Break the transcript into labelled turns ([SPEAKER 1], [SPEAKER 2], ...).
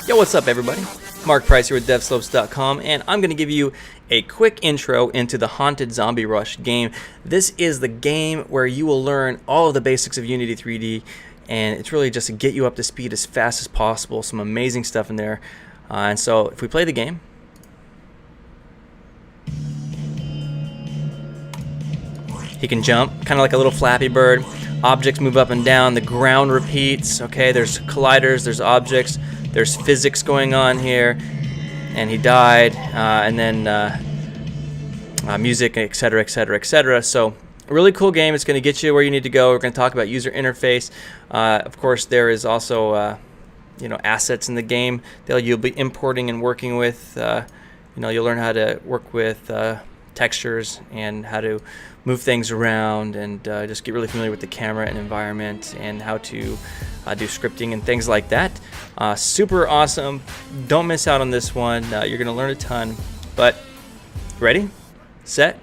[SPEAKER 1] Yo, what's up everybody? Mark Price here with DevSlopes.com, and I'm going to give you a quick intro into the Haunted Zombie Rush game. This is the game where you will learn all of the basics of Unity 3D, and it's really just to get you up to speed as fast as possible. Some amazing stuff in there. And so if we play the game, he can jump, kind of like a little Flappy Bird. Objects move up and down, the ground repeats. Okay, there's colliders, there's objects, there's physics going on here, and he died, and then music, etc, etc, etc. So a really cool game. It's going to get you where you need to go. We're going to talk about user interface. Of course, there is also assets in the game that you'll be importing and working with. You'll learn how to work with textures and how to move things around, and just get really familiar with the camera and environment and how to do scripting and things like that. Super awesome. Don't miss out on this one. You're going to learn a ton. But ready, set,